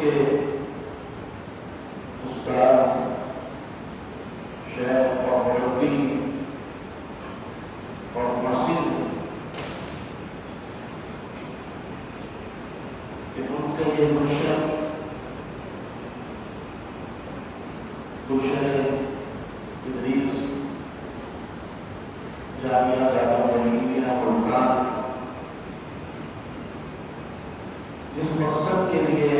کے استاد شیخ اور مربی اور مرشد کہ ان کا یہ مشن گلشن ادریس جامعہ دارالعلوم ملتان جس مقصد کے لیے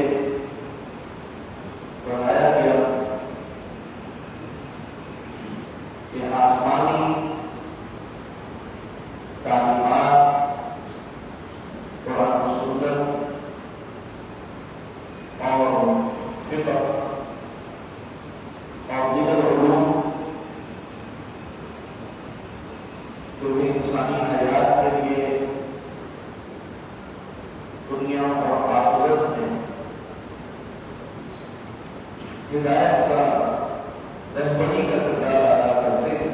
بنایا گیا کہ آسمانی تعلیمات قرآن و سنت اور فقہ اور دیگر علوم جو انسانی حیات کے لیے دنیا اور آخرت میں ہدایت کا رہبری کا کردار ادا کرتے ہیں۔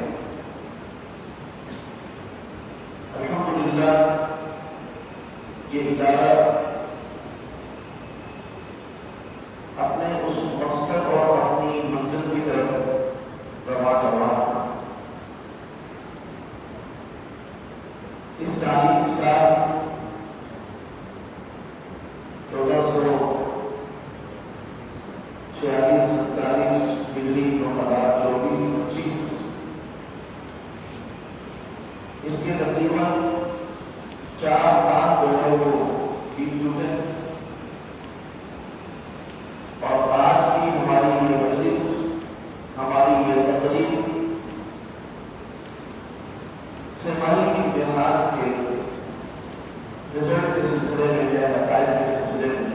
الحمدللہ یہ ادارہ اپنے اس مقصد اور اپنی منزل کی طرف رواں چلا ہے۔ اس تعلیمی سال 1446-47 ملی 2024-25 اس کے تقریباً 4-5 وہ بیت چکے ہیں اور آج کی ہماری یہ مجلس، ہماری یہ تقریب سرمائی کی امتحان کے رزلٹ کے سلسلے میں یا نتائج کے سلسلے میں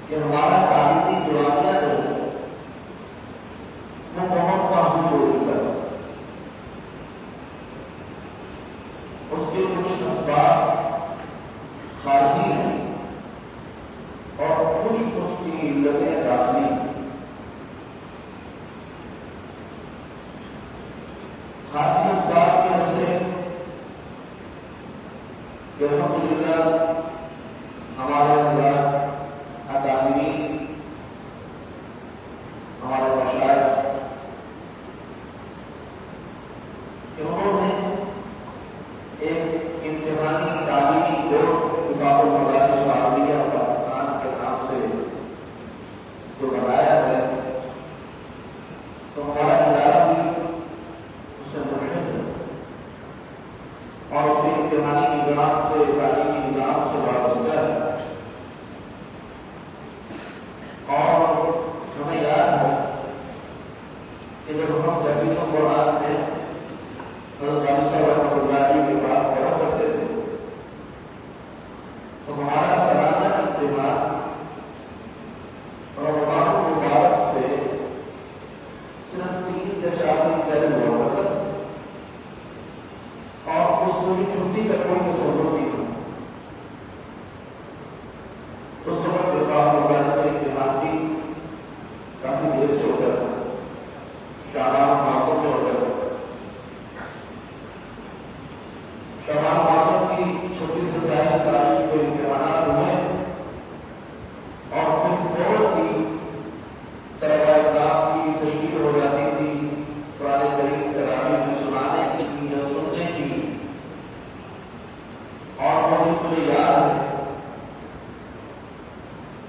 کہ ہمارا تعلیمی دورانیہ جو ہے وہ بہت معمول ہو چکا ہے۔ اس کے کچھ اسباب خارجی ہیں اور کچھ اس کی علتیں داخلی ہیں۔ خارجی اسباب کی وجہ سے الحمدللہ ہمارے اندر اکادمی، ہمارے مشائخ انہوں نے ایک امتحانی تعلیمی بورڈ نظام المدارس العربیہ پاکستان کے نام سے جو بنایا ہے، تو ہمارا ادارہ بھی اس سے منحصر ہے اور اس کے امتحانی نظام سے، تعلیمی نظام سے وابستہ ہے۔ اور ہمیں یاد ہے کہ جب ہم جبھی تو قرآن میں حضرت عیسیٰ رحمۃ اللہ علیہ کے پاس پڑھا کرتے تھے تو ہمارا سالانہ امتحان رمضان المبارک سے صرف 3 یا 4 دن پہلے ہوا کرتا اور اس پوری چھٹی کا کوئی ضرورت نہیں تھا۔ اس کے بعد المبارک کا امتحان بھی کافی دیر سے ہوتا تھا، شعبان ماہوں میں ہوتا تھا۔ شعبان ماہوں کی 26-27 تاریخ کو امتحانات ہوئے اور پھر فوراً کی طلباء کرام کی تشکیل ہو جاتی تھی قرآن کریم تراویح سنانے کی یا سننے کی۔ اور مجھے یاد ہے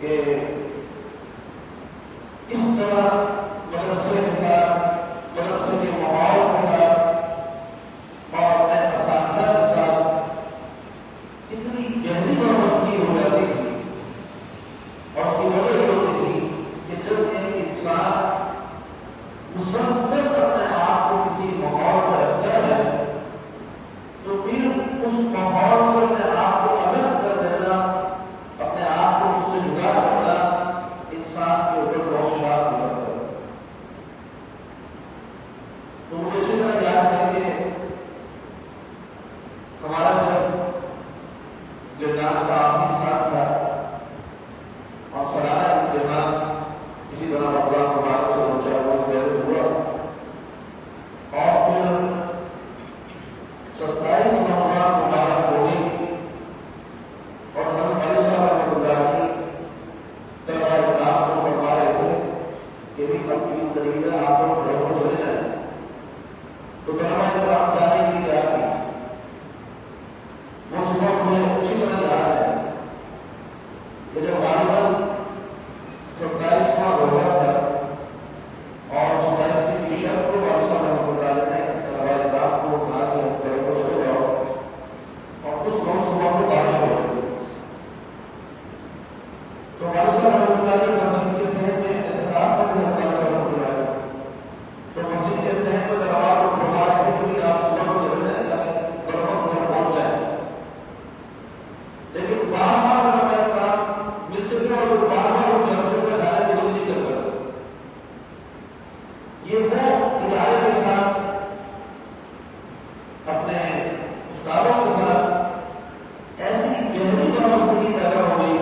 کہ اس طرح مدرسے کے ساتھ، مدرسے کے ماحول کے ساتھ اور اپنے اساتذہ کے ساتھ اتنی گہری وابستگی ہو جاتی تھی اور اس کی وجہ یہ ہوتی تھی کہ جب ایک انسان مسلسل اپنے آپ کو کسی ماحول میں رکھتا ہے تو پھر اس ماحول سے اپنے آپ کو الگ کر دینا، اپنے آپ کو اس سے جدا کرنا انسان کے اوپر بہت شاید ہو جاتا ہے۔ امتحان کا آخری سال تھا اور سالانہ امتحان اسی طرح رمضان مبارک سے بچہ ہوا پہلے ہوا اور پھر 27 رمضان مبارک ہو گئی اور حضرت بھائی صاحب رحمۃ اللہ علیہ طلباء کرام کو فرما رہے تھے کہ بھی تقریب قریب ہے آپ لوگ گھروں کو چلے جائیں تو طلباء کرام جانے کی کیا کی وہ صبح مجھے اچھی طرح یاد ہے کہ جب غالباً 27واں روزہ تھا اور 27 کی شب کو بادشاہ صاحب رحمۃ اللہ علیہ نے طلباء کرام کو کہا کہ گھروں کو چلے جاؤ اور اس روز صبح کو بارش ہو رہی تھی تو بادشاہ رحمۃ اللہ علیہ مسجد کے صحن میں احتجاج کر رہے ہیں بادشاہ رحمۃ اللہ علیہ تو مسجد کے صحن میں طلباء کو فرما رہے تھے کہ آپ صبح کو چلے جائیں تاکہ برکت گھر پہنچ جائے لیکن بار بار ہمارے کام ملتے تھے اور بار بار ان جلسوں میں جانے کی دل نہیں کرتا یہ وہ ادارے کے ساتھ اپنے استادوں کے ساتھ ایسی گہری وابستگی پیدا ہو گئی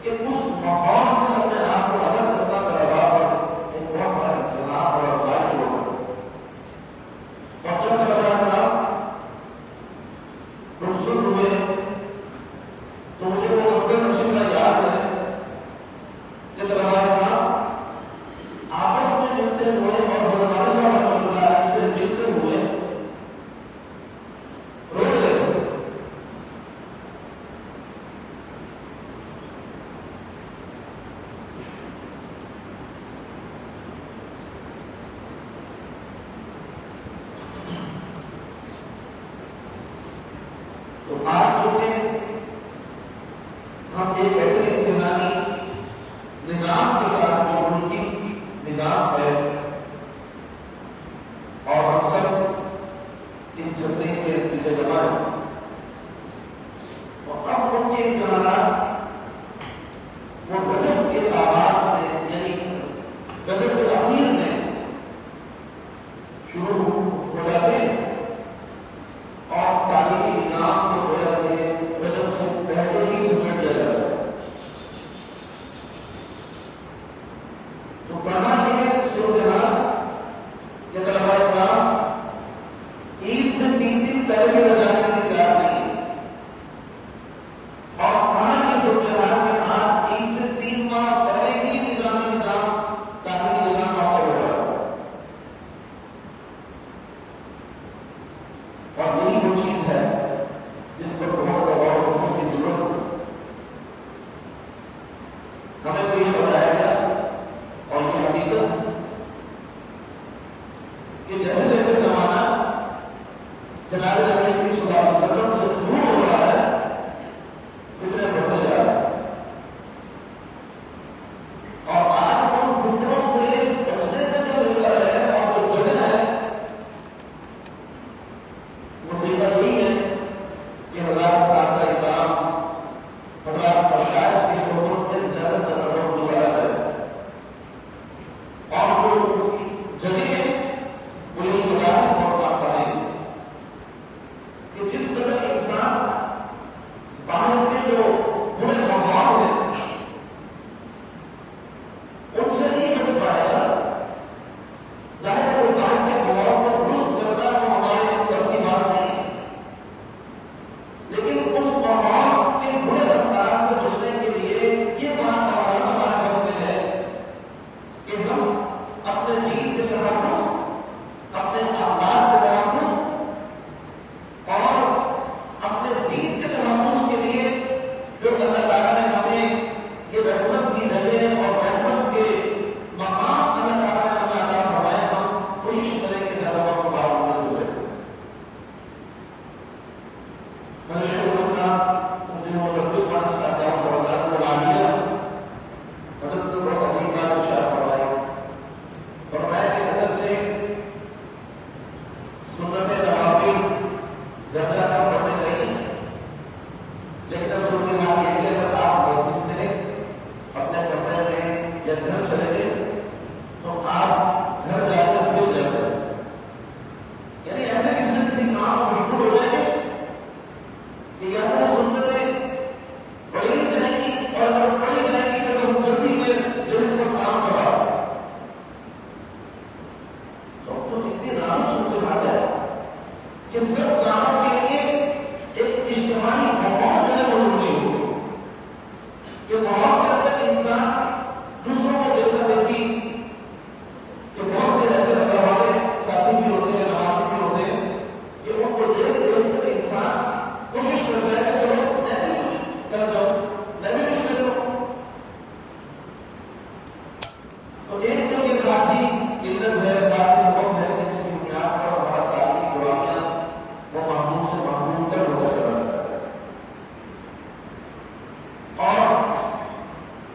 کہ اس ماحول سے اپنے آپ کو الگ کرنا طلباء پر ایک بہت بڑا امتحان اور ازمائش ہوا اور جب طلباء کرام رخصت ہوئے تو مجھے وہ اکثر نشے میں یاد ہے کہ طلباء کرام آپس میں ملتے ہوئے اور حضرت والد صاحب رحمۃ اللہ علیہ سے ملتے ہوئے رو رہے تھے تو آج جو کہ ہم ایک ایسے امتحانی نظام کے ساتھ جو ملکی نظام ہے اور ہم سب اس جھگڑے کے پیچھے جمع ہیں اور اب ان کے امتحانات وہ رجب کے آغاز میں یعنی رجب کے اخیر میں شروع ہو جاتے ہیں اور تعلیمی نظام جو ہو جاتے ہیں رجب سے پہلے ہی سمجھ لیا جاتا ہے تو کرنا یہ ہے صورتحال کہ طلباء کرام عید سے 3 دن پہلے بھی رجانے کے لیے تیار نہیں اور کہاں یہ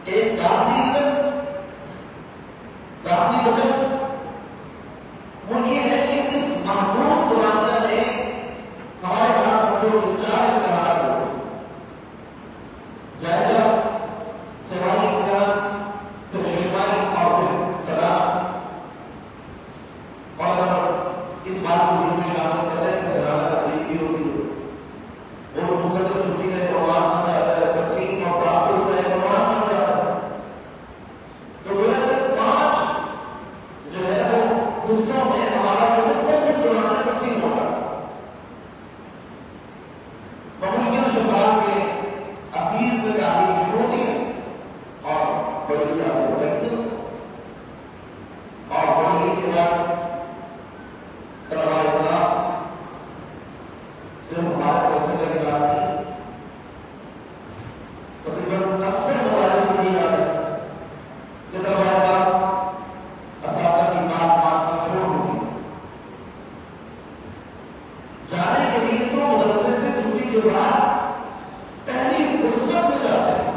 ایک داخلی وجہ وہ یہ ہے کہ اس محدود دورانیہ میں ہمارے پاس جو چار اقدامات ہو جائزہ سوال اقدام پھر شمال اور پھر سلام اور اس بات کو بھی شامل کرتا ہے کہ سلام تقریب بھی ہوگی اور مستقل چھٹی کا پروگرام بن جاتا ہے تقسیم اور تعاقب کا پروگرام بن جاتا ہے تو وہ پانچ جو ہے وہ حصوں میں ہمارا جو مختصر دورانیہ تقسیم ہوگا مشکل شباب کے اخیر میں تعلیم ہوتی ہے اور بڑی ہوتی اور بڑی کے بعد طلباء اکرام جو ہمارے پیسے کا نکالتی تقریباً اکثر مدارس میں یہ آتا ہے کہ طلباء اکرام اساتذہ کی بات میں چھوڑ ہوتی ہے جانے کے لیے تو مدرسے سے چھٹی کے بعد پہلی فرصت میں جاتے ہیں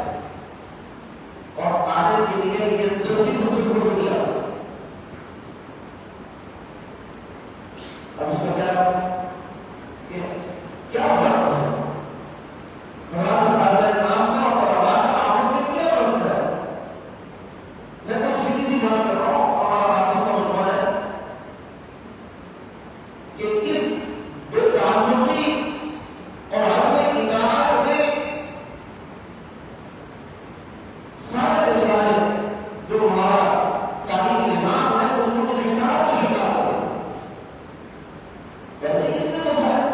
اور آنے کے لیے یہ 10ویں فرصت کو مل جاتا ہے اب اس کا کیا فرق ہے مولانا سعادت نام کا اور آواز کا آپس میں کیا فرق ہے میں تو سیدھی سی بات کر رہا ہوں ہمارا آپس کا مجموعہ ہے کہ اس بے تعلقی اور اپنے ادارات میں سارے سارے جو ہمارا تعلیمی نظام ہے اس کو انحصار کا شکار ہو پہلے اتنے مسائل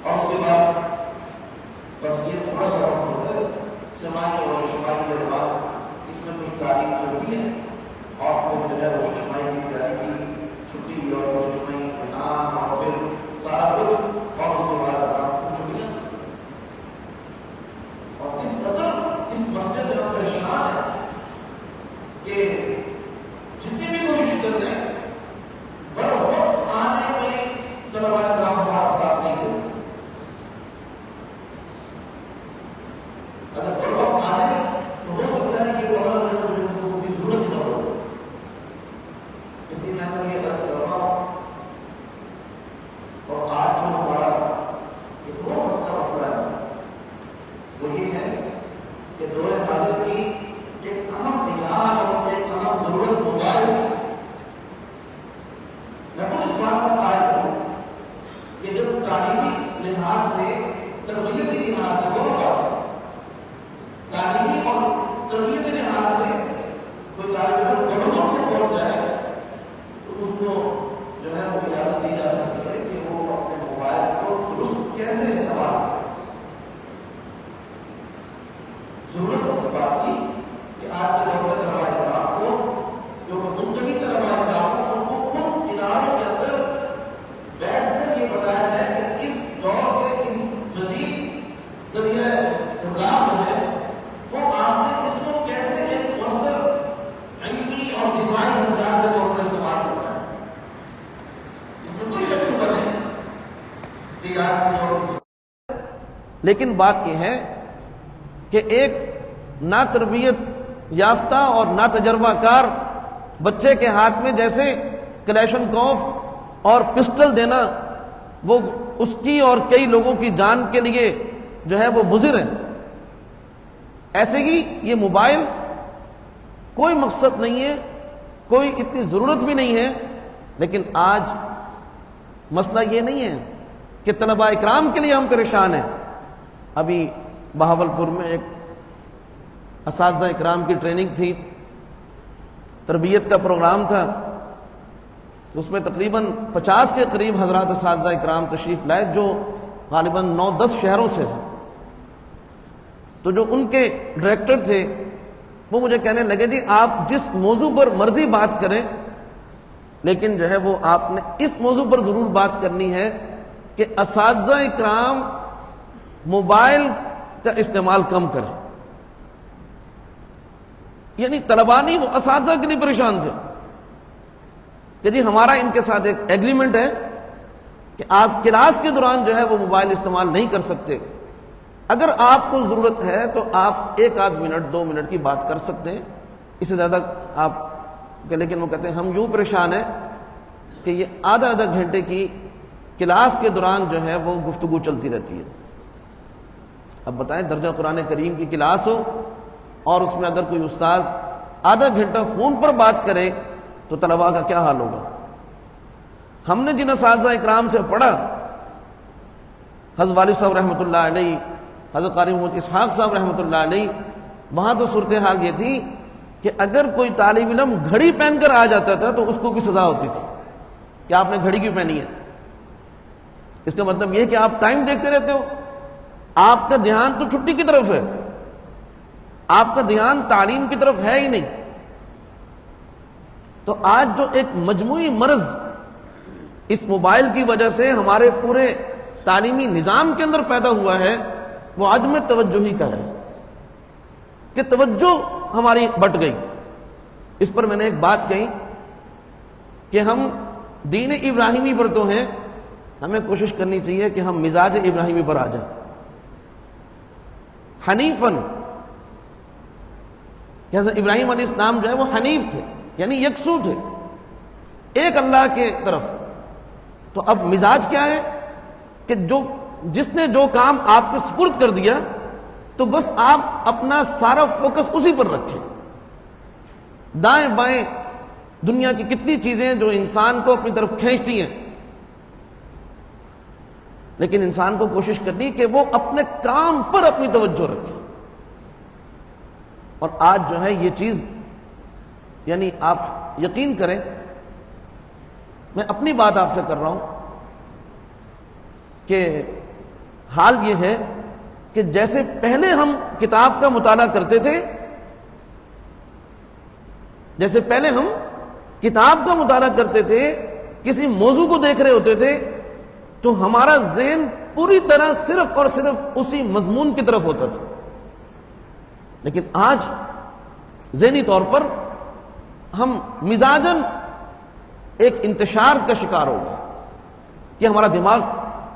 اور اس کے بعد بس یہ تھوڑا سا وقت ہوتا ہے سماعی اور شماعی کے بعد اس میں کچھ تعلیم ہوتی ہے اور پھر جو ہے وہ شماعی کی تیاری کی چھٹی اور شماعی انعام اور پھر سارا کچھ اور اس کے بعد آپ چھٹیاں اور اس قدر اس مسئلے سے ہم پریشان ہیں کہ جتنی بھی کوشش کر رہے ہیں بڑا وقت آنے میں طلباء کرام ہمارا ساتھ نہیں کرتے اگر بڑا وقت آنے تو ہو سکتا ہے کہ وہ کی ضرورت نہ ہو اس لیے میں تو یہ عرض کر رہا ہوں اور آج جو ہمارا ایک اور مسئلہ اٹھ رہا ہے وہ یہ ہے کہ دور حاضر کی ایک اہم نجات اور ایک اہم ضرورت موبائل میں خود اس بات کا قائل ہوں کہ جب تعلیمی لحاظ سے تربیتی لحاظ سے دونوں بات تعلیمی اور تربیتی لحاظ سے کوئی طالب علم بڑھوں کو پہنچ جائے تو اس کو جو ہے وہ اجازت دی جا سکتی ہے کہ وہ اپنے موبائل کو درست کیسے استعمال کرے ضرورت اس بات کی کہ آج کے دور میں طلباء کرام کو جو منتقی طلباء کرام کو ان کو خود اداروں کے اندر بیٹھ کر یہ بتایا جائے کہ اس دور کے اس جدید ذریعہ ابلاغ جو ہے وہ آپ نے اس کو کیسے ایک مؤثر علمی اور دفاعی ہتھیار کے طور پر استعمال کرنا ہے اس میں کوئی شک شبہ نہیں کہ آج کے دور لیکن بات یہ ہے کہ ایک نا تربیت یافتہ اور نا تجربہ کار بچے کے ہاتھ میں جیسے کلیشنکوف اور پسٹل دینا وہ اس کی اور کئی لوگوں کی جان کے لیے جو ہے وہ مضر ہے، ایسے ہی یہ موبائل کوئی مقصد نہیں ہے، کوئی اتنی ضرورت بھی نہیں ہے، لیکن آج مسئلہ یہ نہیں ہے کہ طلباء اکرام کے لیے ہم پریشان ہیں۔ ابھی بہاولپور میں ایک اساتذہ اکرام کی ٹریننگ تھی، تربیت کا پروگرام تھا، اس میں تقریباً 50 کے قریب حضرات اساتذہ اکرام تشریف لائے جو غالباً 9-10 شہروں سے تھے۔ تو جو ان کے ڈائریکٹر تھے وہ مجھے کہنے لگے جی آپ جس موضوع پر مرضی بات کریں لیکن جو ہے وہ آپ نے اس موضوع پر ضرور بات کرنی ہے کہ اساتذہ اکرام موبائل کا استعمال کم کریں۔ یعنی طلباء نہیں، وہ اساتذہ کے لیے پریشان تھے کہ جی ہمارا ان کے ساتھ ایک ایگریمنٹ ہے کہ آپ کلاس کے دوران جو ہے وہ موبائل استعمال نہیں کر سکتے، اگر آپ کو ضرورت ہے تو آپ 1 منٹ 2 منٹ کی بات کر سکتے ہیں، اس سے زیادہ آپ کہ، لیکن وہ کہتے ہیں ہم یوں پریشان ہیں کہ یہ آدھا گھنٹے کی کلاس کے دوران جو ہے وہ گفتگو چلتی رہتی ہے۔ اب بتائیں، درجہ قرآن کریم کی کلاس ہو اور اس میں اگر کوئی استاذ آدھا گھنٹہ فون پر بات کرے تو طلباء کا کیا حال ہوگا؟ ہم نے جن اساتذہ اکرام سے پڑھا، حضرت والد صاحب رحمۃ اللہ علیہ، حضرت قاری محمد اسحاق صاحب رحمۃ اللہ علیہ، وہاں تو صورتحال یہ تھی کہ اگر کوئی طالب علم گھڑی پہن کر آ جاتا تھا تو اس کو بھی سزا ہوتی تھی کہ آپ نے گھڑی کیوں پہنی ہے؟ اس کا مطلب یہ کہ آپ ٹائم دیکھتے رہتے ہو، آپ کا دھیان تو چھٹی کی طرف ہے، آپ کا دھیان تعلیم کی طرف ہے ہی نہیں۔ تو آج جو ایک مجموعی مرض اس موبائل کی وجہ سے ہمارے پورے تعلیمی نظام کے اندر پیدا ہوا ہے، وہ عدم توجہی کا ہے کہ توجہ ہماری بٹ گئی۔ اس پر میں نے ایک بات کہی کہ ہم دین ابراہیمی پر تو ہیں، ہمیں کوشش کرنی چاہیے کہ ہم مزاج ابراہیمی پر آ جائیں۔ حنیفن، حضرت ابراہیم علیہ السلام جو ہے وہ حنیف تھے، یعنی یکسو تھے ایک اللہ کے طرف۔ تو اب مزاج کیا ہے کہ جس نے جو کام آپ کے سپرد کر دیا تو بس آپ اپنا سارا فوکس اسی پر رکھیں۔ دائیں بائیں دنیا کی کتنی چیزیں جو انسان کو اپنی طرف کھینچتی ہیں، لیکن انسان کو کوشش کرنی کہ وہ اپنے کام پر اپنی توجہ رکھے۔ اور آج جو ہے یہ چیز، یعنی آپ یقین کریں، میں اپنی بات آپ سے کر رہا ہوں کہ حال یہ ہے کہ جیسے پہلے ہم کتاب کا مطالعہ کرتے تھے، جیسے پہلے ہم کتاب کا مطالعہ کرتے تھے، کسی موضوع کو دیکھ رہے ہوتے تھے تو ہمارا ذہن پوری طرح صرف اور صرف اسی مضمون کی طرف ہوتا تھا، لیکن آج ذہنی طور پر ہم مزاجن ایک انتشار کا شکار ہو گئے کہ ہمارا دماغ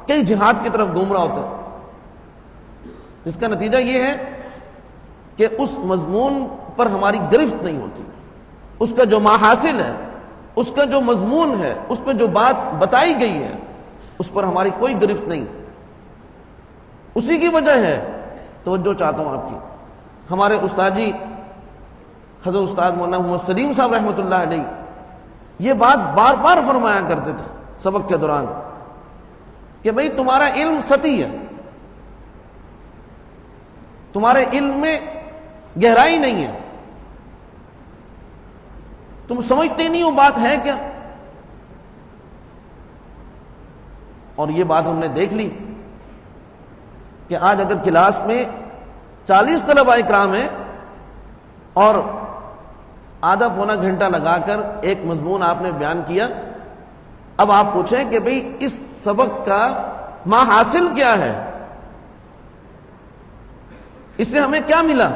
کئی جہات کی طرف گھوم رہا ہوتا ہے، جس کا نتیجہ یہ ہے کہ اس مضمون پر ہماری گرفت نہیں ہوتی، اس کا جو ماحاصل ہے، اس کا جو مضمون ہے، اس پہ جو بات بتائی گئی ہے، اس پر ہماری کوئی گرفت نہیں۔ اسی کی وجہ ہے، توجہ چاہتا ہوں آپ کی، ہمارے استاد جی حضرت استاد مولانا محمد سلیم صاحب رحمۃ اللہ علیہ یہ بات بار بار فرمایا کرتے تھے سبق کے دوران کہ بھئی تمہارا علم سطحی ہے، تمہارے علم میں گہرائی نہیں ہے، تم سمجھتے نہیں ہو بات ہے کیا۔ اور یہ بات ہم نے دیکھ لی کہ آج اگر کلاس میں 40 طلباء اکرام ہیں اور آدھا پونا گھنٹہ لگا کر ایک مضمون آپ نے بیان کیا، اب آپ پوچھیں کہ بھئی اس سبق کا ماحاصل کیا ہے، اس سے ہمیں کیا ملا،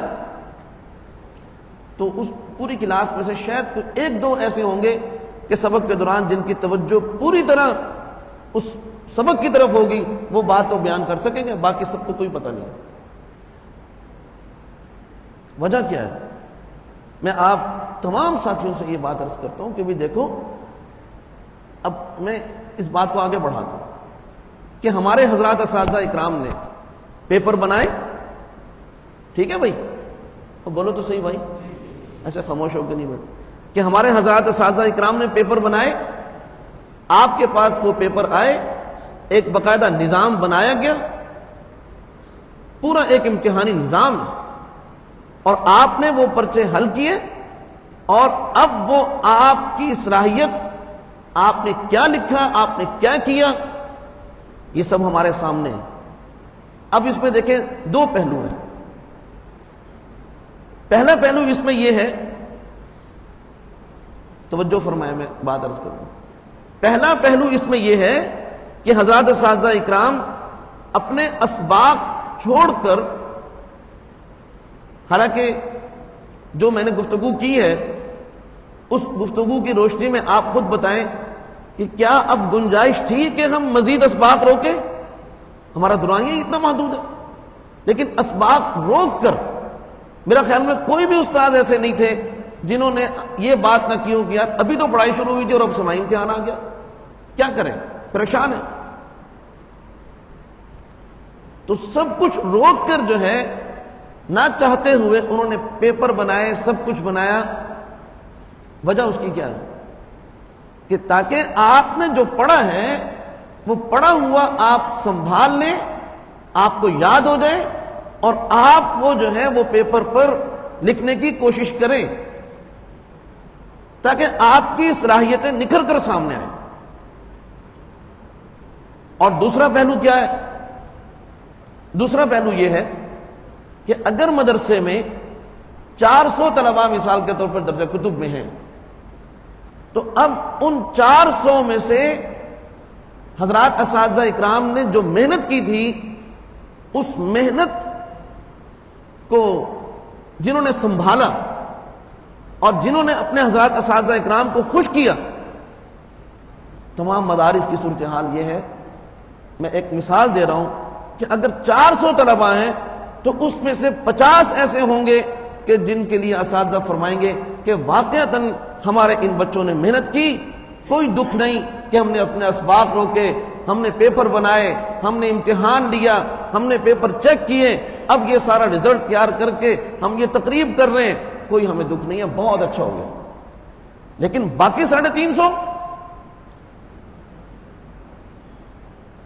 تو اس پوری کلاس میں سے شاید کوئی 1-2 ایسے ہوں گے کہ سبق کے دوران جن کی توجہ پوری طرح اس سبق کی طرف ہوگی، وہ بات تو بیان کر سکیں گے، باقی سب کو کوئی پتہ نہیں۔ وجہ کیا ہے؟ میں آپ تمام ساتھیوں سے یہ بات عرض کرتا ہوں کہ بھی دیکھو، اب میں اس بات کو آگے بڑھاتا ہوں کہ ہمارے حضرات اساتذہ اکرام نے پیپر بنائے، ٹھیک ہے بھائی، اب بولو تو صحیح بھائی، ایسے خاموش ہو کے نہیں بیٹھ، کہ ہمارے حضرات اساتذہ اکرام نے پیپر بنائے، آپ کے پاس وہ پیپر آئے، ایک باقاعدہ نظام بنایا گیا، پورا ایک امتحانی نظام، اور آپ نے وہ پرچے حل کیے، اور اب وہ آپ کی صلاحیت، آپ نے کیا لکھا، آپ نے کیا کیا، یہ سب ہمارے سامنے ہے۔ اب اس میں دیکھیں 2 پہلو ہیں۔ پہلا پہلو اس میں یہ ہے، توجہ فرمائے میں بات عرض کروں، پہلا پہلو اس میں یہ ہے کہ حضرات اساتذہ اکرام اپنے اسباق چھوڑ کر، حالانکہ جو میں نے گفتگو کی ہے اس گفتگو کی روشنی میں آپ خود بتائیں کہ کیا اب گنجائش تھی کہ ہم مزید اسباق روکیں؟ ہمارا دورانیہ اتنا محدود ہے، لیکن اسباق روک کر، میرا خیال میں کوئی بھی استاد ایسے نہیں تھے جنہوں نے یہ بات نہ کی ہو کہ یار ابھی تو پڑھائی شروع ہوئی تھی اور اب سمائی امتحان آ گیا، کیا کریں، پریشان ہیں. تو سب کچھ روک کر جو ہے نہ چاہتے ہوئے انہوں نے پیپر بنائے، سب کچھ بنایا. وجہ اس کی کیا ہے کہ تاکہ آپ نے جو پڑھا ہے وہ پڑھا ہوا آپ سنبھال لیں، آپ کو یاد ہو جائے، اور آپ وہ جو ہے وہ پیپر پر لکھنے کی کوشش کریں تاکہ آپ کی صلاحیتیں نکھر کر سامنے آئیں. اور دوسرا پہلو کیا ہے؟ دوسرا پہلو یہ ہے کہ اگر مدرسے میں 400 طلباء مثال کے طور پر درجہ کتب میں ہیں، تو اب ان 400 میں سے حضرات اساتذہ اکرام نے جو محنت کی تھی، اس محنت کو جنہوں نے سنبھالا اور جنہوں نے اپنے حضرات اساتذہ اکرام کو خوش کیا، تمام مدارس کی صورتحال یہ ہے. میں ایک مثال دے رہا ہوں کہ اگر 400 طلباء ہیں تو اس میں سے 50 ایسے ہوں گے کہ جن کے لیے اساتذہ فرمائیں گے کہ واقعتاً ہمارے ان بچوں نے محنت کی، کوئی دکھ نہیں کہ ہم نے اپنے اسباق روکے، ہم نے پیپر بنائے، ہم نے امتحان لیا، ہم نے پیپر چیک کیے، اب یہ سارا رزلٹ تیار کر کے ہم یہ تقریب کر رہے ہیں، کوئی ہمیں دکھ نہیں ہے، بہت اچھا ہو گیا. لیکن باقی 350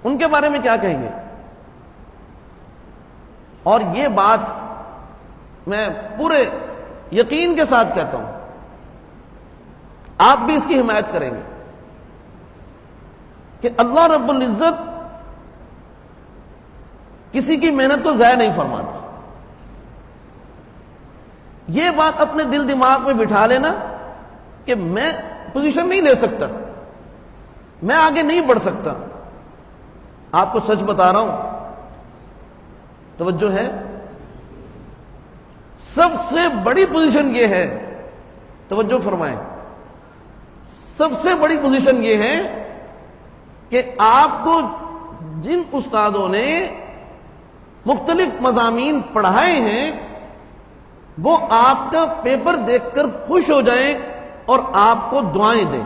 ان کے بارے میں کیا کہیں گے؟ اور یہ بات میں پورے یقین کے ساتھ کہتا ہوں، آپ بھی اس کی حمایت کریں گے کہ اللہ رب العزت کسی کی محنت کو ضائع نہیں فرماتا. یہ بات اپنے دل دماغ میں بٹھا لینا کہ میں پوزیشن نہیں لے سکتا، میں آگے نہیں بڑھ سکتا. آپ کو سچ بتا رہا ہوں، توجہ ہے، سب سے بڑی پوزیشن یہ ہے، توجہ فرمائیں، سب سے بڑی پوزیشن یہ ہے کہ آپ کو جن استادوں نے مختلف مضامین پڑھائے ہیں وہ آپ کا پیپر دیکھ کر خوش ہو جائیں اور آپ کو دعائیں دیں،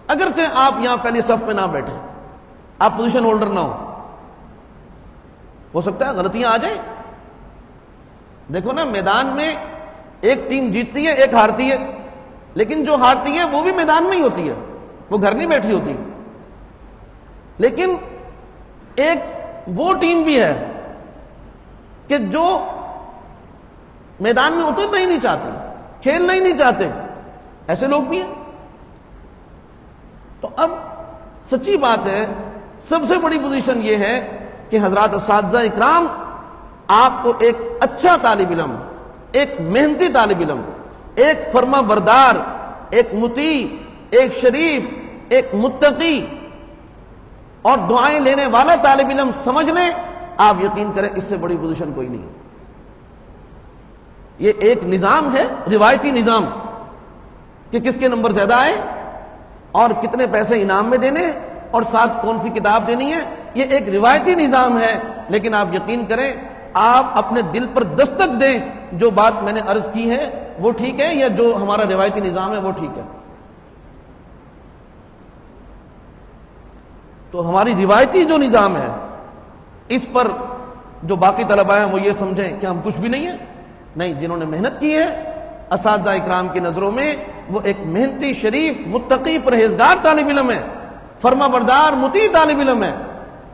اگرچہ آپ یہاں پہلی صف میں نہ بیٹھیں، آپ پوزیشن ہولڈر نہ ہو سکتا ہے غلطیاں آ جائیں. دیکھو نا، میدان میں ایک ٹیم جیتتی ہے، ایک ہارتی ہے، لیکن جو ہارتی ہے وہ بھی میدان میں ہی ہوتی ہے، وہ گھر نہیں بیٹھی ہوتی. لیکن ایک وہ ٹیم بھی ہے کہ جو میدان میں اترنا ہی نہیں چاہتے، کھیلنا ہی نہیں چاہتے، ایسے لوگ بھی ہیں. تو اب سچی بات ہے، سب سے بڑی پوزیشن یہ ہے کہ حضرات اساتذہ اکرام آپ کو ایک اچھا طالب علم، ایک محنتی طالب علم، ایک فرما بردار، ایک مطیع، ایک شریف، ایک متقی اور دعائیں لینے والا طالب علم سمجھ لیں. آپ یقین کریں اس سے بڑی پوزیشن کوئی نہیں. یہ ایک نظام ہے، روایتی نظام، کہ کس کے نمبر زیادہ آئے اور کتنے پیسے انعام میں دینے اور ساتھ کون سی کتاب دینی ہے. یہ ایک روایتی نظام ہے، لیکن آپ یقین کریں، آپ اپنے دل پر دستک دیں جو بات میں نے عرض کی ہے وہ ٹھیک ہے یا جو ہمارا روایتی نظام ہے وہ ٹھیک ہے. تو ہماری روایتی جو نظام ہے اس پر جو باقی طلباء ہیں وہ یہ سمجھیں کہ ہم کچھ بھی نہیں ہیں. نہیں، جنہوں نے محنت کی ہے اساتذہ اکرام کی نظروں میں وہ ایک محنتی، شریف، متقی، پرہیزگار طالب علم ہے، فرما بردار، مطیع طالب علم ہے.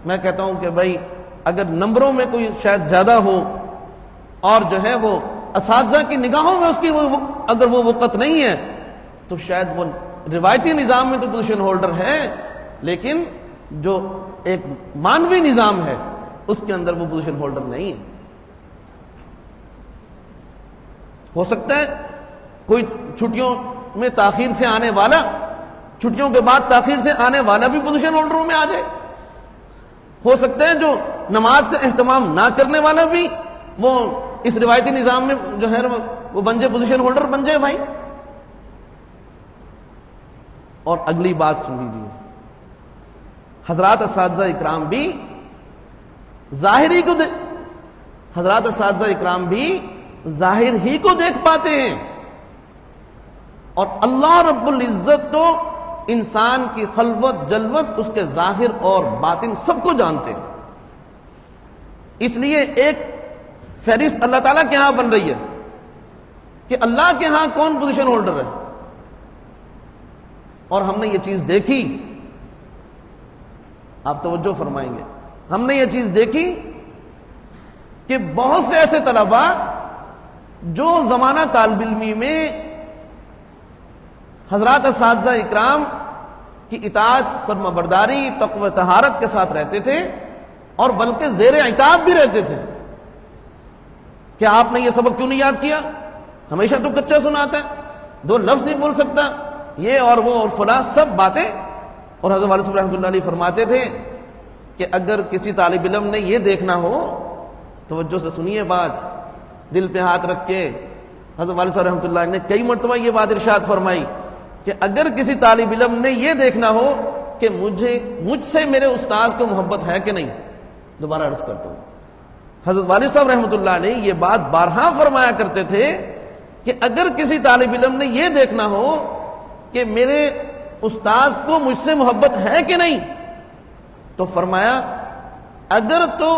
میں کہتا ہوں کہ بھائی اگر نمبروں میں کوئی شاید زیادہ ہو اور جو ہے وہ اساتذہ کی نگاہوں میں اس کی اگر وہ وقت نہیں ہے تو شاید وہ روایتی نظام میں تو پوزیشن ہولڈر ہے، لیکن جو ایک مانوی نظام ہے اس کے اندر وہ پوزیشن ہولڈر نہیں ہے. ہو سکتا ہے کوئی چھٹیوں میں تاخیر سے آنے والا، چھٹیوں کے بعد تاخیر سے آنے والا بھی پوزیشن ہولڈروں میں آ جائے. ہو سکتا ہے جو نماز کا اہتمام نہ کرنے والا بھی وہ اس روایتی نظام میں جو ہے وہ بن جائے، پوزیشن ہولڈر بن جائے بھائی. اور اگلی بات سن لیجیے، حضرات اساتذہ اکرام بھی ظاہری کو حضرات اساتذہ اکرام بھی ظاہر ہی کو دیکھ پاتے ہیں، اور اللہ رب العزت تو انسان کی خلوت جلوت، اس کے ظاہر اور باطن سب کو جانتے ہیں۔ اس لیے ایک فہرست اللہ تعالیٰ کے ہاں بن رہی ہے کہ اللہ کے ہاں کون پوزیشن ہولڈر ہے، اور ہم نے یہ چیز دیکھی، آپ توجہ فرمائیں گے، ہم نے یہ چیز دیکھی کہ بہت سے ایسے طلباء جو زمانہ طالب علمی میں حضرات اساتذہ اکرام کی اطاعت فرمانبرداری تقوی طہارت کے ساتھ رہتے تھے، اور بلکہ زیر عتاب بھی رہتے تھے کہ آپ نے یہ سبق کیوں نہیں یاد کیا، ہمیشہ تو کچا سناتا ہے، 2 لفظ نہیں بول سکتا، یہ اور وہ اور فلاں سب باتیں۔ اور حضرت والد صاحب رحمۃ اللہ علیہ فرماتے تھے کہ اگر کسی طالب علم نے یہ دیکھنا ہو، توجہ سے سنیے بات، دل پہ ہاتھ رکھ کے، حضرت والد صاحب رحمۃ اللہ علیہ نے کئی مرتبہ یہ بات ارشاد فرمائی کہ اگر کسی طالب علم نے یہ دیکھنا ہو کہ مجھ سے میرے استاذ کو محبت ہے کہ نہیں، دوبارہ عرض کرتا ہوں، حضرت والد صاحب رحمۃ اللہ علیہ یہ بات بارہا فرمایا کرتے تھے کہ اگر کسی طالب علم نے یہ دیکھنا ہو کہ میرے استاذ کو مجھ سے محبت ہے کہ نہیں، تو فرمایا اگر تو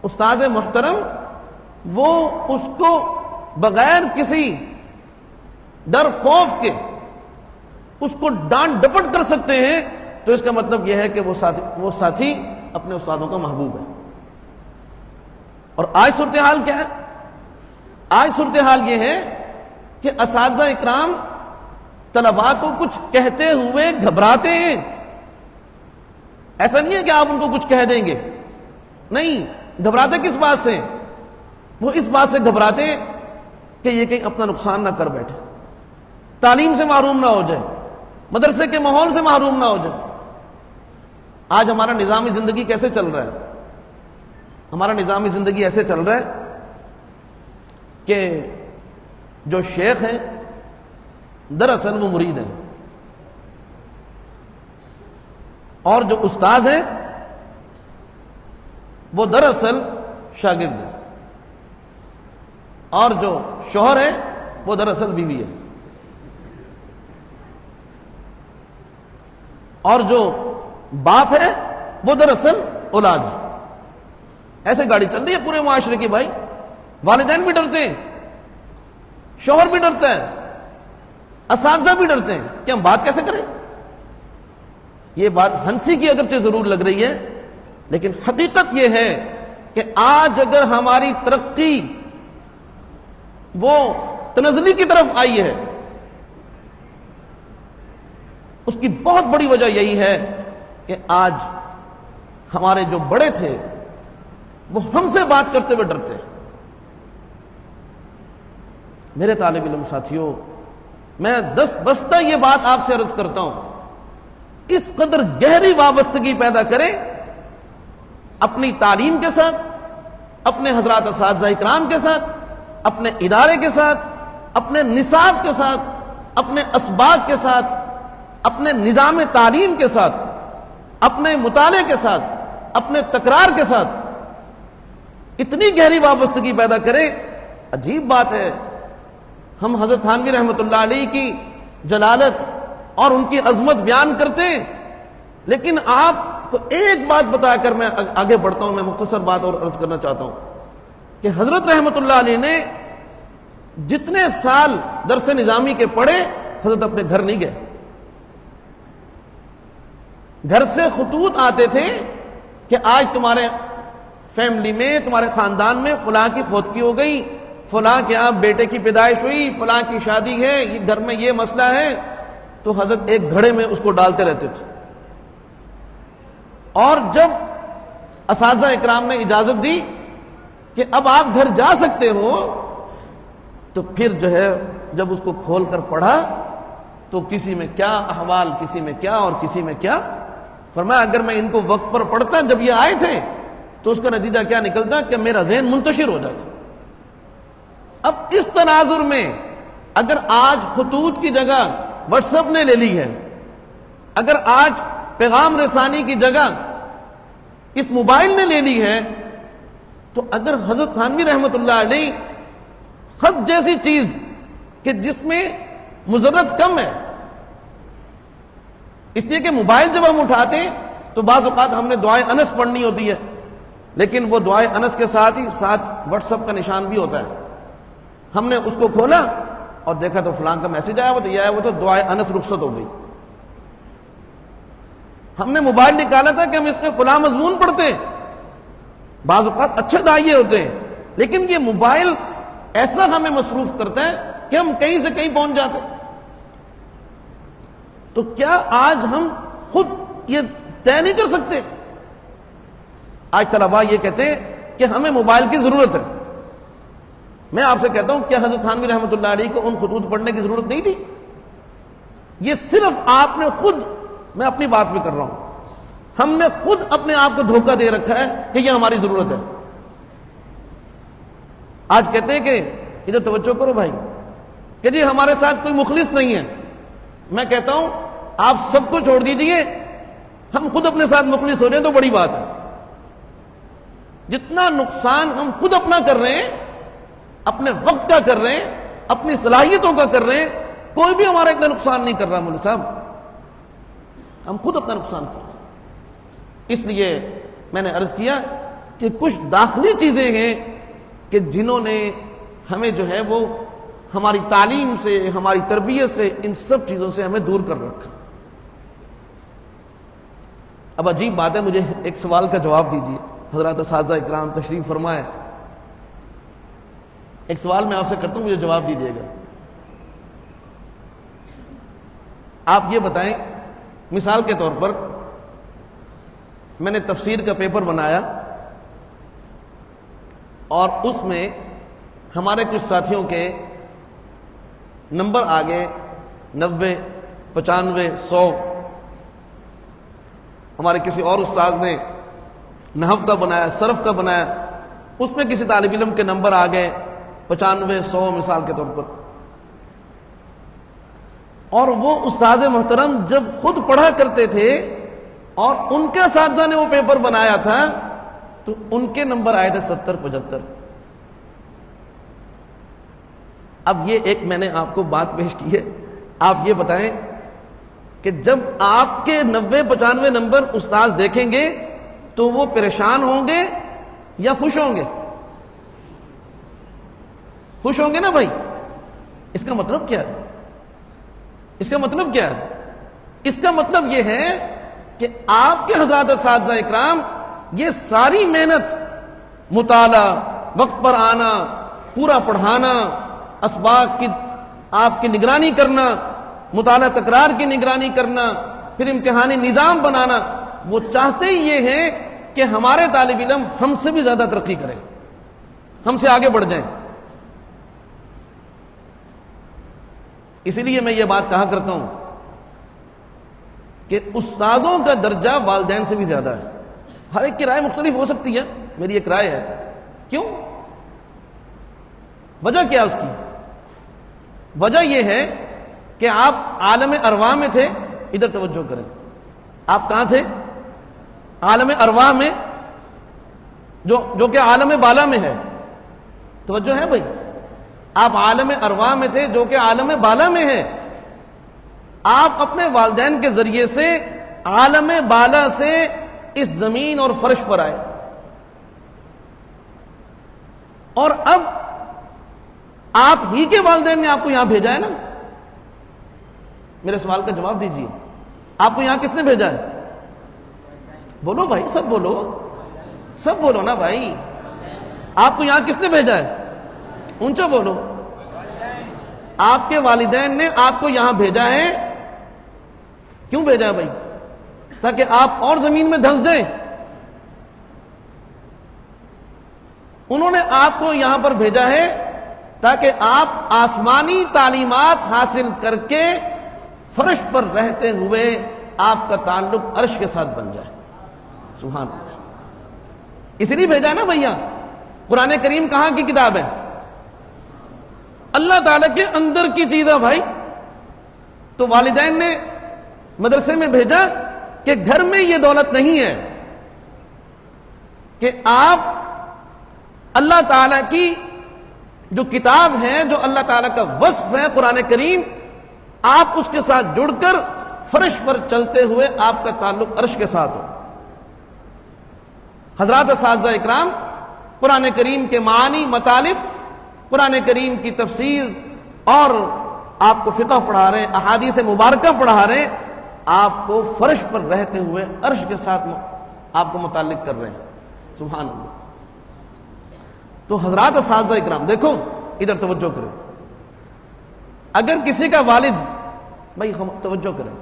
استاذ محترم وہ اس کو بغیر کسی ڈر خوف کے اس کو ڈانٹ ڈپٹ کر سکتے ہیں، تو اس کا مطلب یہ ہے کہ وہ ساتھی اپنے استادوں کا محبوب ہے۔ اور آج صورتحال کیا ہے؟ آج صورتحال یہ ہے کہ اساتذہ اکرام طلباء کو کچھ کہتے ہوئے گھبراتے ہیں۔ ایسا نہیں ہے کہ آپ ان کو کچھ کہہ دیں گے، نہیں، گھبراتے کس بات سے؟ وہ اس بات سے گھبراتے کہ یہ کہیں اپنا نقصان نہ کر بیٹھے، تعلیم سے محروم نہ ہو جائے، مدرسے کے ماحول سے محروم نہ ہو جائے۔ آج ہمارا نظامی زندگی کیسے چل رہا ہے؟ ہمارا نظامی زندگی ایسے چل رہا ہے کہ جو شیخ ہیں دراصل وہ مرید ہیں، اور جو استاذ ہیں وہ دراصل شاگرد ہیں، اور جو شوہر ہے وہ دراصل بیوی ہے، اور جو باپ ہے وہ دراصل اولاد ہے۔ ایسے گاڑی چل رہی ہے پورے معاشرے کی بھائی، والدین بھی ڈرتے ہیں، شوہر بھی ڈرتا ہے، اساتذہ بھی ڈرتے ہیں کہ ہم بات کیسے کریں۔ یہ بات ہنسی کی اگرچہ ضرور لگ رہی ہے، لیکن حقیقت یہ ہے کہ آج اگر ہماری ترقی وہ تنزلی کی طرف آئی ہے، اس کی بہت بڑی وجہ یہی ہے کہ آج ہمارے جو بڑے تھے وہ ہم سے بات کرتے ہوئے ڈرتے ہیں۔ میرے طالب علم ساتھیوں، میں دست بستہ یہ بات آپ سے عرض کرتا ہوں، اس قدر گہری وابستگی پیدا کریں اپنی تعلیم کے ساتھ، اپنے حضرات اساتذہ اکرام کے ساتھ، اپنے ادارے کے ساتھ، اپنے نصاب کے ساتھ، اپنے اسباق کے ساتھ، اپنے نظام تعلیم کے ساتھ، اپنے مطالعے کے ساتھ، اپنے تکرار کے ساتھ اتنی گہری وابستگی پیدا کریں۔ عجیب بات ہے، ہم حضرت تھانوی رحمۃ اللہ علیہ کی جلالت اور ان کی عظمت بیان کرتے ہیں، لیکن آپ کو ایک بات بتا کر میں آگے بڑھتا ہوں، میں مختصر بات اور عرض کرنا چاہتا ہوں کہ حضرت رحمۃ اللہ علیہ نے جتنے سال درس نظامی کے پڑھے، حضرت اپنے گھر نہیں گئے، گھر سے خطوط آتے تھے کہ آج تمہارے فیملی میں، تمہارے خاندان میں فلاں کی فوتگی ہو گئی، فلاں کے یہاں بیٹے کی پیدائش ہوئی، فلاں کی شادی ہے، یہ گھر میں یہ مسئلہ ہے، تو حضرت ایک گھڑے میں اس کو ڈالتے رہتے تھے۔ اور جب اساتذہ اکرام نے اجازت دی کہ اب آپ گھر جا سکتے ہو، تو پھر جو ہے جب اس کو کھول کر پڑھا تو کسی میں کیا احوال، کسی میں کیا اور کسی میں کیا۔ فرمایا اگر میں ان کو وقت پر پڑھتا جب یہ آئے تھے تو اس کا نتیجہ کیا نکلتا کہ میرا ذہن منتشر ہو جاتا۔ اب اس تناظر میں اگر آج خطوط کی جگہ واٹس ایپ نے لے لی ہے، اگر آج پیغام رسانی کی جگہ اس موبائل نے لے لی ہے، تو اگر حضرت تھانوی رحمۃ اللہ علیہ خط جیسی چیز کہ جس میں مضرت کم ہے، اس لیے کہ موبائل جب ہم اٹھاتے ہیں تو بعض اوقات ہم نے دعائے انس پڑھنی ہوتی ہے، لیکن وہ دعائے انس کے ساتھ ہی واٹس ایپ کا نشان بھی ہوتا ہے. ہم نے اس کو کھولا اور دیکھا تو فلاں کا میسج آیا، وہ تو یہ آیا، وہ تو دعائے انس رخصت ہو گئی. ہم نے موبائل نکالا تھا کہ ہم اس میں فلاں مضمون پڑھتے ہیں، بعض اوقات اچھے داعیے ہوتے ہیں، لیکن یہ موبائل ایسا ہمیں مصروف کرتا ہے کہ ہم کہیں سے کہیں پہنچ جاتے ہیں. تو کیا آج ہم خود یہ طے نہیں کر سکتے؟ آج طلباء یہ کہتے ہیں کہ ہمیں موبائل کی ضرورت ہے. میں آپ سے کہتا ہوں کیا حضرت تھانوی رحمۃ اللہ علیہ کو ان خطوط پڑھنے کی ضرورت نہیں تھی؟ یہ صرف آپ نے خود، میں اپنی بات پہ کر رہا ہوں، ہم نے خود اپنے آپ کو دھوکہ دے رکھا ہے کہ یہ ہماری ضرورت ہے. آج کہتے ہیں کہ ادھر توجہ کرو بھائی، کہ جی ہمارے ساتھ کوئی مخلص نہیں ہے. میں کہتا ہوں آپ سب کو چھوڑ دیجئے، ہم خود اپنے ساتھ مخلص ہو جائیں تو بڑی بات ہے. جتنا نقصان ہم خود اپنا کر رہے ہیں، اپنے وقت کا کر رہے ہیں، اپنی صلاحیتوں کا کر رہے ہیں، کوئی بھی ہمارا اتنا نقصان نہیں کر رہا. مولوی صاحب ہم خود اپنا نقصان کر رہے ہیں. اس لیے میں نے عرض کیا کہ کچھ داخلی چیزیں ہیں کہ جنہوں نے ہمیں جو ہے وہ ہماری تعلیم سے، ہماری تربیت سے، ان سب چیزوں سے ہمیں دور کر رکھا. اب عجیب بات ہے، مجھے ایک سوال کا جواب دیجیے. حضرات اساتذہ اکرام تشریف فرمائے. ایک سوال میں آپ سے کرتا ہوں، مجھے جواب دیجیے گا. آپ یہ بتائیں، مثال کے طور پر میں نے تفسیر کا پیپر بنایا اور اس میں ہمارے کچھ ساتھیوں کے نمبر آ گئے 90، 95، 100. ہمارے کسی اور استاذ نے نحو کا بنایا، صرف کا بنایا، اس میں کسی طالب علم کے نمبر آ گئے 95، 100 مثال کے طور پر. اور وہ استاذ محترم جب خود پڑھا کرتے تھے اور ان کے اساتذہ نے وہ پیپر بنایا تھا تو ان کے نمبر آئے تھے 70، 75. اب یہ ایک میں نے آپ کو بات پیش کی ہے. آپ یہ بتائیں کہ جب آپ کے 90، 95 نمبر استاذ دیکھیں گے تو وہ پریشان ہوں گے یا خوش ہوں گے؟ خوش ہوں گے نا بھائی. اس کا مطلب کیا ہے؟ اس کا مطلب کیا ہے؟ اس کا مطلب یہ ہے کہ آپ کے حضرات اساتذہ اکرام یہ ساری محنت، مطالعہ، وقت پر آنا، پورا پڑھانا، اسباق کی آپ کی نگرانی کرنا، مطالعہ تکرار کی نگرانی کرنا، پھر امتحانی نظام بنانا، وہ چاہتے ہی یہ ہیں کہ ہمارے طالب علم ہم سے بھی زیادہ ترقی کریں، ہم سے آگے بڑھ جائیں. اسی لیے میں یہ بات کہا کرتا ہوں کہ استاذوں کا درجہ والدین سے بھی زیادہ ہے. ہر ایک کی رائے مختلف ہو سکتی ہے، میری ایک رائے ہے. کیوں؟ وجہ کیا اس کی؟ وجہ یہ ہے کہ آپ عالم ارواح میں تھے. ادھر توجہ کریں، آپ کہاں تھے؟ عالم ارواح میں، جو کہ عالم بالا میں ہے. توجہ ہے بھائی؟ آپ عالم ارواح میں تھے جو کہ عالم بالا میں ہے. آپ اپنے والدین کے ذریعے سے عالم بالا سے اس زمین اور فرش پر آئے، اور اب آپ ہی کے والدین نے آپ کو یہاں بھیجا ہے نا. میرے سوال کا جواب دیجیے، آپ کو یہاں کس نے بھیجا ہے؟ بولو بھائی، سب بولو، سب بولو نا بھائی. آپ کو یہاں کس نے بھیجا ہے؟ اونچا بولو. آپ کے والدین نے آپ کو یہاں بھیجا ہے. کیوں بھیجا ہے بھائی؟ تاکہ آپ اور زمین میں دھنس جائیں. انہوں نے آپ کو یہاں پر بھیجا ہے تاکہ آپ آسمانی تعلیمات حاصل کر کے فرش پر رہتے ہوئے آپ کا تعلق عرش کے ساتھ بن جائے. سبحان اللہ. اس لیے بھیجا ہے نا بھیا. قرآن کریم کہاں کی کتاب ہے؟ اللہ تعالیٰ کے اندر کی چیز ہے بھائی. تو والدین نے مدرسے میں بھیجا کہ گھر میں یہ دولت نہیں ہے کہ آپ اللہ تعالیٰ کی جو کتاب ہے، جو اللہ تعالیٰ کا وصف ہے قرآن کریم، آپ اس کے ساتھ جڑ کر فرش پر چلتے ہوئے آپ کا تعلق عرش کے ساتھ ہو۔ حضرات اساتذہ اکرام قرآن کریم کے معانی، مطالب، قرآن کریم کی تفسیر اور آپ کو فقہ پڑھا رہے ہیں، احادیث مبارکہ پڑھا رہے ہیں، آپ کو فرش پر رہتے ہوئے عرش کے ساتھ آپ کو متعلق کر رہے ہیں۔ سبحان اللہ۔ تو حضرات اساتذہ اکرام دیکھو، ادھر توجہ کریں۔ اگر کسی کا والد، بھائی توجہ کریں،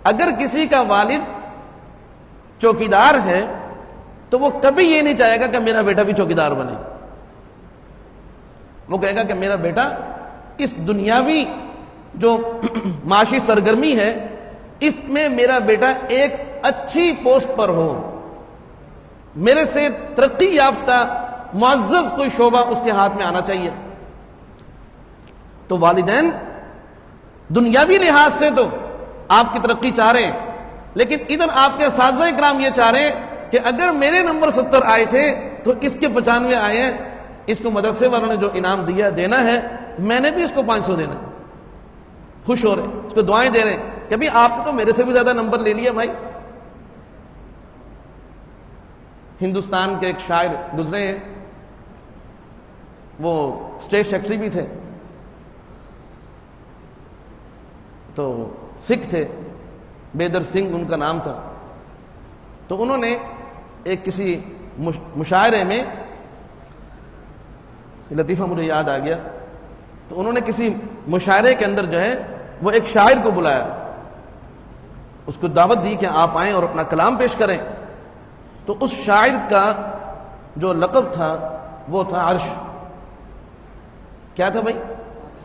اگر کسی کا والد چوکیدار ہے تو وہ کبھی یہ نہیں چاہے گا کہ میرا بیٹا بھی چوکیدار بنے۔ وہ کہے گا کہ میرا بیٹا اس دنیاوی جو معاشی سرگرمی ہے، اس میں میرا بیٹا ایک اچھی پوسٹ پر ہو، میرے سے ترقی یافتہ معزز کوئی شعبہ اس کے ہاتھ میں آنا چاہیے۔ تو والدین دنیاوی لحاظ سے تو آپ کی ترقی چاہ رہے ہیں، لیکن ادھر آپ کے اساتذہ اکرام یہ چاہ رہے ہیں کہ اگر میرے نمبر 70 آئے تھے تو اس کے 95 آئے ہیں، اس کو مدرسے والوں نے جو انعام دینا ہے، میں نے بھی اس کو 500 دینا ہے۔ خوش ہو رہے ہیں، اس کو دعائیں دے رہے ہیں کہ ابھی آپ نے تو میرے سے بھی زیادہ نمبر لے لیا بھائی۔ ہندوستان کے ایک شاعر گزرے ہیں، وہ اسٹیٹ سیکرٹری بھی تھے، تو سکھ تھے، بیدر سنگھ ان کا نام تھا۔ تو انہوں نے ایک کسی مشاعرے میں، لطیفہ مجھے یاد آ گیا، تو انہوں نے کسی مشاعرے کے اندر جو ہے وہ ایک شاعر کو بلایا، اس کو دعوت دی کہ آپ آئیں اور اپنا کلام پیش کریں۔ تو اس شاعر کا جو لقب تھا وہ تھا عرش۔ کیا تھا بھائی؟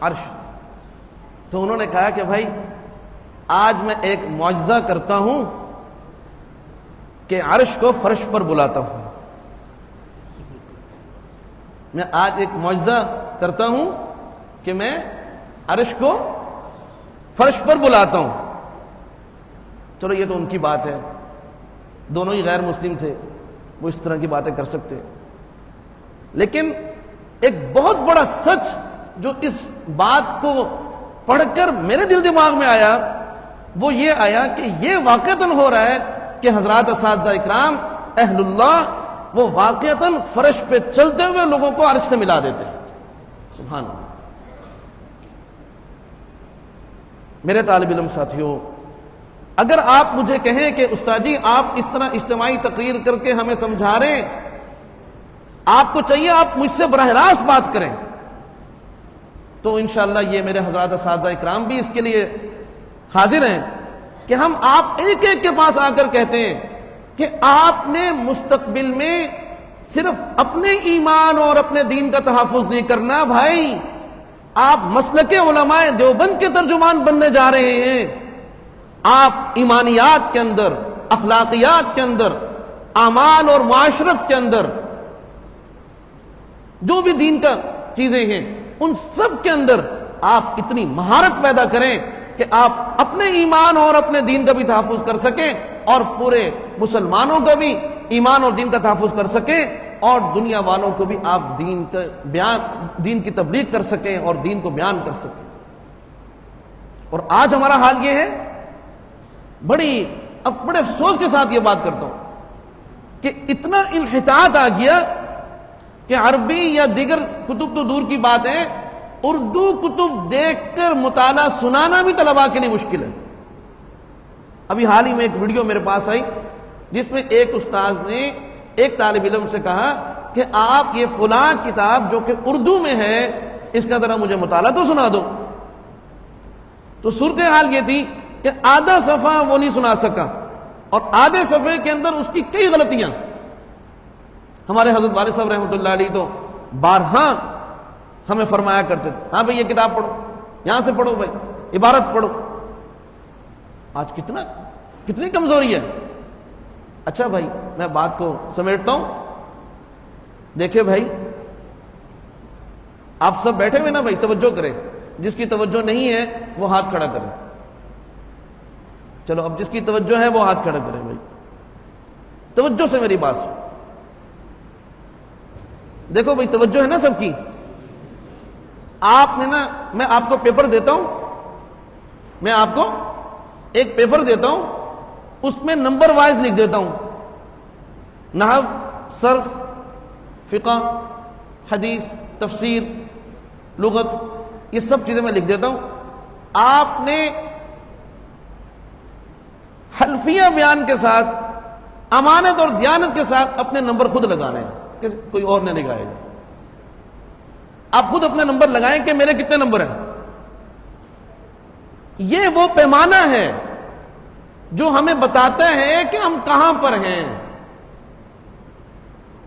عرش۔ تو انہوں نے کہا کہ بھائی آج میں ایک معجزہ کرتا ہوں کہ عرش کو فرش پر بلاتا ہوں۔ میں آج ایک معجزہ کرتا ہوں کہ میں عرش کو فرش پر بلاتا ہوں۔ چلو یہ تو ان کی بات ہے، دونوں ہی غیر مسلم تھے، وہ اس طرح کی باتیں کر سکتے، لیکن ایک بہت بڑا سچ جو اس بات کو پڑھ کر میرے دل دماغ میں آیا، وہ یہ آیا کہ یہ واقعتاً ہو رہا ہے کہ حضرات اساتذہ اکرام اہل اللہ وہ واقعتاً فرش پہ چلتے ہوئے لوگوں کو عرش سے ملا دیتے ہیں۔ سبحان اللہ۔ میرے طالب علم ساتھیوں، اگر آپ مجھے کہیں کہ استاد جی آپ اس طرح اجتماعی تقریر کر کے ہمیں سمجھا رہے ہیں، آپ کو چاہیے آپ مجھ سے براہ راست بات کریں، تو انشاءاللہ یہ میرے حضرات اساتذہ اکرام بھی اس کے لیے حاضر ہیں کہ ہم آپ ایک ایک کے پاس آ کر کہتے ہیں کہ آپ نے مستقبل میں صرف اپنے ایمان اور اپنے دین کا تحفظ نہیں کرنا بھائی، آپ مسلک علماء دیوبند کے ترجمان بننے جا رہے ہیں۔ آپ ایمانیات کے اندر، اخلاقیات کے اندر، اعمال اور معاشرت کے اندر جو بھی دین کا چیزیں ہیں ان سب کے اندر آپ اتنی مہارت پیدا کریں کہ آپ اپنے ایمان اور اپنے دین کا بھی تحفظ کر سکیں اور پورے مسلمانوں کا بھی ایمان اور دین کا تحفظ کر سکیں اور دنیا والوں کو بھی آپ دین کی تبلیغ کر سکیں اور دین کو بیان کر سکیں۔ اور آج ہمارا حال یہ ہے، بڑے افسوس کے ساتھ یہ بات کرتا ہوں کہ اتنا انحطاط آ گیا کہ عربی یا دیگر کتب تو دور کی بات ہے، اردو کتب دیکھ کر مطالعہ سنانا بھی طلباء کے لیے مشکل ہے۔ ابھی حال ہی میں ایک ویڈیو میرے پاس آئی جس میں ایک استاذ نے ایک طالب علم سے کہا کہ آپ یہ فلاں کتاب جو کہ اردو میں ہے اس کا ذرا مجھے مطالعہ تو سنا دو۔ تو صورتحال یہ تھی کہ آدھا صفحہ وہ نہیں سنا سکا اور آدھے صفحے کے اندر اس کی کئی غلطیاں۔ ہمارے حضرت والد صاحب رحمۃ اللہ علیہ تو بارہا ہمیں فرمایا کرتے تھے، ہاں بھائی یہ کتاب پڑھو، یہاں سے پڑھو بھائی، عبارت پڑھو۔ آج کتنی کمزوری ہے۔ اچھا بھائی میں بات کو سمیٹتا ہوں، دیکھیں بھائی آپ سب بیٹھے ہوئے نا بھائی، توجہ کریں، جس کی توجہ نہیں ہے وہ ہاتھ کھڑا کرے۔ چلو اب جس کی توجہ ہے وہ ہاتھ کھڑا کرے بھائی، توجہ سے میری بات سن۔ دیکھو بھائی توجہ ہے نا سب کی. آپ نے نا، میں آپ کو پیپر دیتا ہوں، میں آپ کو ایک پیپر دیتا ہوں، اس میں نمبر وائز لکھ دیتا ہوں، نحو، صرف، فقہ، حدیث، تفسیر، لغت، یہ سب چیزیں میں لکھ دیتا ہوں. آپ نے حلفیہ بیان کے ساتھ، امانت اور دیانت کے ساتھ اپنے نمبر خود لگانے ہیں، کوئی اور نہیں لگائے گا. آپ خود اپنے نمبر لگائیں کہ میرے کتنے نمبر ہیں. یہ وہ پیمانہ ہے جو ہمیں بتاتا ہے کہ ہم کہاں پر ہیں،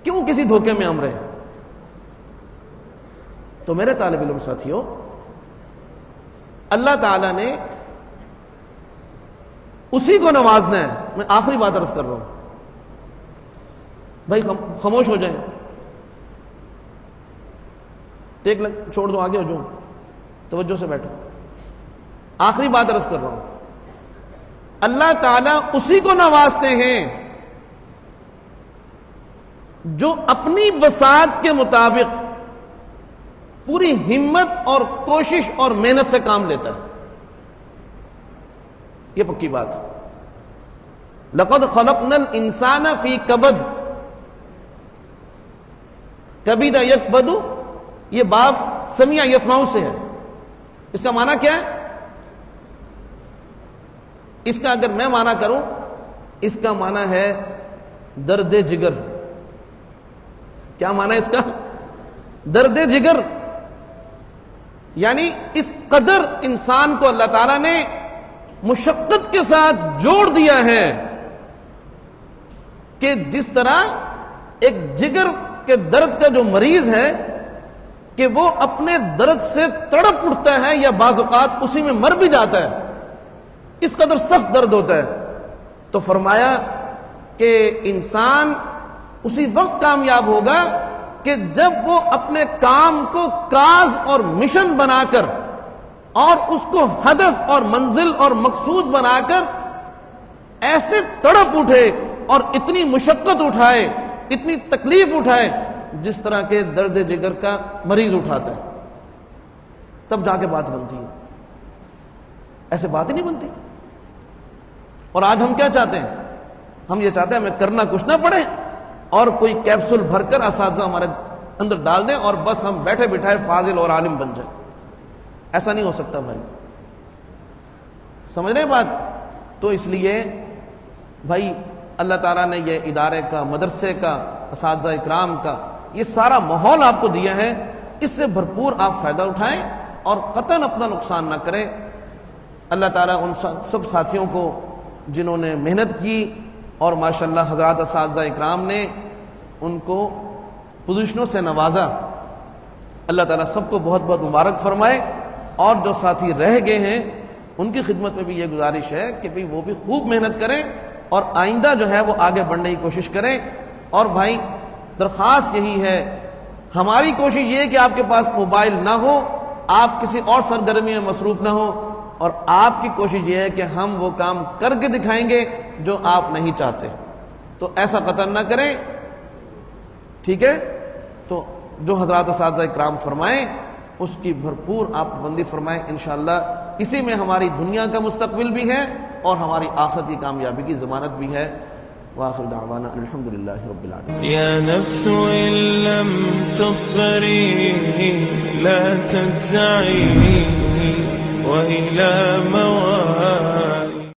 کیوں کسی دھوکے میں ہم رہے. تو میرے طالب علم ساتھیوں، اللہ تعالیٰ نے اسی کو نوازنا ہے. میں آخری بات عرض کر رہا ہوں، بھائی خاموش ہو جائیں، ٹیک چھوڑ دو، آگے ہو جاؤ، توجہ سے بیٹھو. آخری بات عرض کر رہا ہوں، اللہ تعالیٰ اسی کو نوازتے ہیں جو اپنی بساط کے مطابق پوری ہمت اور کوشش اور محنت سے کام لیتا ہے. یہ پکی بات ہے. لقد خلقنا الانسان فی کبد، کبد یکبد، یہ باب سمع یسمع سے ہے. اس کا معنی کیا ہے؟ اس کا اگر میں معنی کروں، اس کا معنی ہے درد جگر. کیا معنی ہے اس کا؟ درد جگر. یعنی اس قدر انسان کو اللہ تعالیٰ نے مشقت کے ساتھ جوڑ دیا ہے کہ جس طرح ایک جگر کے درد کا جو مریض ہے کہ وہ اپنے درد سے تڑپ اٹھتا ہے یا بعض اوقات اسی میں مر بھی جاتا ہے، اس قدر سخت درد ہوتا ہے. تو فرمایا کہ انسان اسی وقت کامیاب ہوگا کہ جب وہ اپنے کام کو کاز اور مشن بنا کر اور اس کو ہدف اور منزل اور مقصود بنا کر ایسے تڑپ اٹھے اور اتنی مشقت اٹھائے، اتنی تکلیف اٹھائے جس طرح کے درد جگر کا مریض اٹھاتا ہے. تب جا کے بات بنتی ہے، ایسے بات ہی نہیں بنتی. اور آج ہم کیا چاہتے ہیں؟ ہم یہ چاہتے ہیں ہمیں کرنا کچھ نہ پڑے اور کوئی کیپسول بھر کر اساتذہ ہمارے اندر ڈال دیں اور بس ہم بیٹھے بٹھائے فاضل اور عالم بن جائیں. ایسا نہیں ہو سکتا بھائی. سمجھ رہے ہیں بات؟ تو اس لیے بھائی اللہ تعالیٰ نے یہ ادارے کا، مدرسے کا، اساتذہ اکرام کا یہ سارا ماحول آپ کو دیا ہے، اس سے بھرپور آپ فائدہ اٹھائیں اور قطعاً اپنا نقصان نہ کریں. اللہ تعالیٰ ان سب ساتھیوں کو جنہوں نے محنت کی اور ماشاءاللہ حضرات اساتذہ اکرام نے ان کو پوزیشنوں سے نوازا، اللہ تعالیٰ سب کو بہت بہت مبارک فرمائے. اور جو ساتھی رہ گئے ہیں ان کی خدمت میں بھی یہ گزارش ہے کہ بھئی وہ بھی خوب محنت کریں اور آئندہ جو ہے وہ آگے بڑھنے کی کوشش کریں. اور بھائی درخواست یہی ہے، ہماری کوشش یہ ہے کہ آپ کے پاس موبائل نہ ہو، آپ کسی اور سرگرمی میں مصروف نہ ہو، اور آپ کی کوشش یہ ہے کہ ہم وہ کام کر کے دکھائیں گے جو آپ نہیں چاہتے. تو ایسا قطعاً نہ کریں، ٹھیک ہے؟ تو جو حضرات اساتذہ اکرام فرمائیں اس کی بھرپور آپ پابندی فرمائیں. انشاءاللہ اسی میں ہماری دنیا کا مستقبل بھی ہے اور ہماری آخرت کی کامیابی کی ضمانت بھی ہے. وآخر دعوانا الحمدللہ رب العالمین. يا نفس إن لم تصبري لا تجزعي وإلى